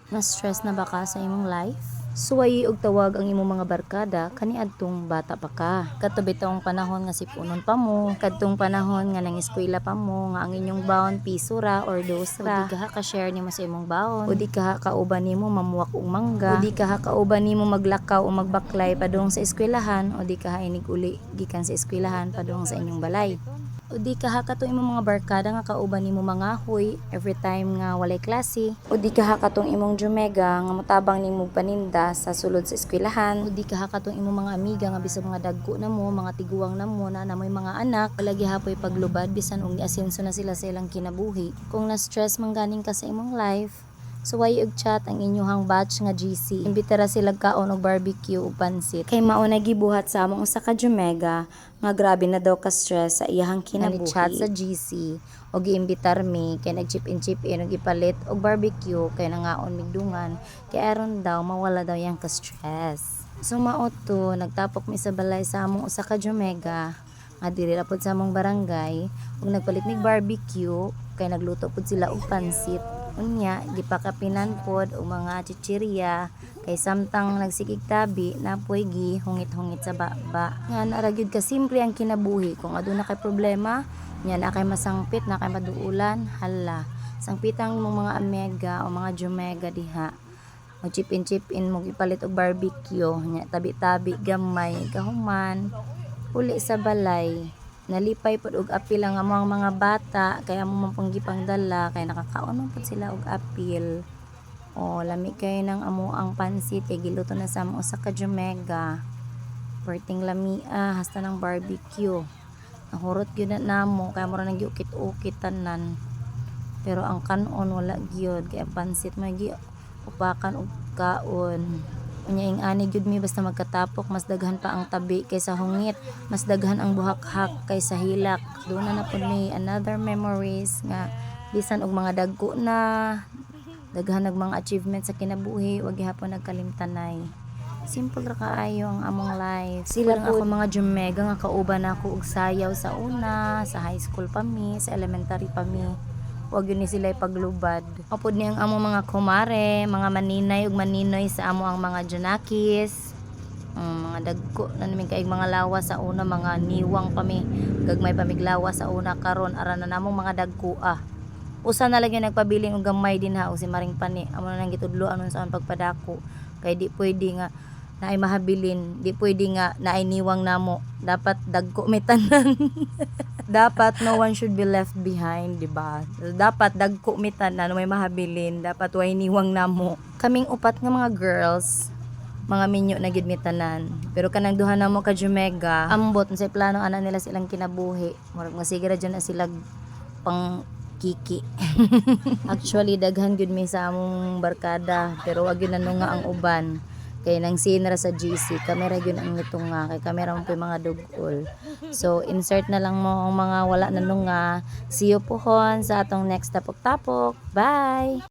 Na-stress na ba ka sa imong life? Suwayi og tawag ang imong mga barkada kaniadtong bata pa ka. Kadto bitong panahon nga sipunon pa mo, kadtong panahon nga nang eskwela pa mo nga ang inyong baon piso ra or dos ra. O di ka ka-share nimo sa imong baon. O di ka kauban nimo mamuwak og mangga. O di ka kauban nimo maglakaw o magbaklay padung sa eskwelahan. O di ka inig uli gikan sa eskwelahan padung sa inyong balay. O di ka katong imong mga barkada nga kauban nimo mangahoy every time nga walay klase. O di ka katong imong jumega nga motabang nimo paninda sa sulod sa eskwelahan. O di ka katong imong mga amiga nga bisag mga dagko na mo, mga tiguang na mo na namoy mga anak, palagi hapoy paglubad bisan og asenso na sila sa ilang kinabuhi. Kung na-stress man ganing ka sa imong life, suway og chat ang inyong batch nga GC. Imbitara sila kaon og barbecue ug pansit. Kay mao na gibuhat sa among usa ka jumega nga grabe na daw ka stress sa iyahang kinabuhi. Chat sa GC og giimbitar mi kay nag chip in og ipalit og barbecue kay nangaon migdungan kay aron daw mawala daw yang ka stress. So mao to nagtapok mi sa balay sa among usa ka jumega nga diri ra pod sa among barangay ug nagpalit mig barbecue kay nagluto pod sila og pansit. Unya gipakapinan pod og mga chichirya kay samtang nagsikig tabi napoy gi hungit-hungit sa baba. Nga ra gyud ka simple ang kinabuhi kung aduna kay problema nya na kay masangpit na kay maduulan hala sangpitang imong mga amega o mga jumega diha. Mag chip in mo gipalit og barbecue nya tabi-tabi gamay kahuman uli sa balay. Nalipay pod og apil ang among mga bata kay amo man pong gipangdala kay nakakaon man pod sila og apil. O lami kay nang amo ang pansit kay giluto na sa among usa ka jumega. Perting lamia hasta ng barbecue. Nahurot gyud na namo kay mura nang giukit-ukit tanan. Pero ang kanon wala gyud kay ang pansit may gi upakan og kaon. Unya ing ani gyud mi basta magkatapok mas daghan pa ang tabi kaysa hungit, mas daghan ang buhak-hak kaysa hilak. Doon na pod may another memories nga bisan og mga dagko na daghan nag mga achievements sa kinabuhi wag gihapon nagkalimtanay. Simple ra kaayo ang among life. Sila ako mga jumega nga kauban ako og sayaw sa una, sa high school pa mi, sa elementary pa mi. Wag yun ni sila ipaglubad. Apod ni ang amo mga kumare, mga maninay ug maninoy sa amo ang mga junakis. Mga dagko na namin kaig mga lawa sa una, mga niwang pa mi. Gagmay pa miglawa sa una karon ara na namong mga dagko Usa na lang yung nagpabiling og gamay din ha o si Maring Pani. Amo na nang gitudloan nun sa pagpadako. Kay di pwede nga naay mahabilin, di pwede nga naay niwang namo. Dapat dagko may tanan. Dapat no one should be left behind, di ba? Dapat dagko mi tanan may mahabilin, dapat way niwang namo. Kaming upat nga mga girls, mga minyo na gid mi tanan. Pero kanang duha namo ka jumega, ambot sa plano ana nila silang kinabuhi. Murag masigara dyan na sila pang kiki. Actually daghan gyud mi sa among barkada, pero wag gyud nanunga ang uban. Kay nang sinra sa GC, kamera gyud ang nitunga kay kamera mo mga dugol. So insert na lang mo ang mga wala nanunga. See you pohon sa atong next tapok-tapok. Bye.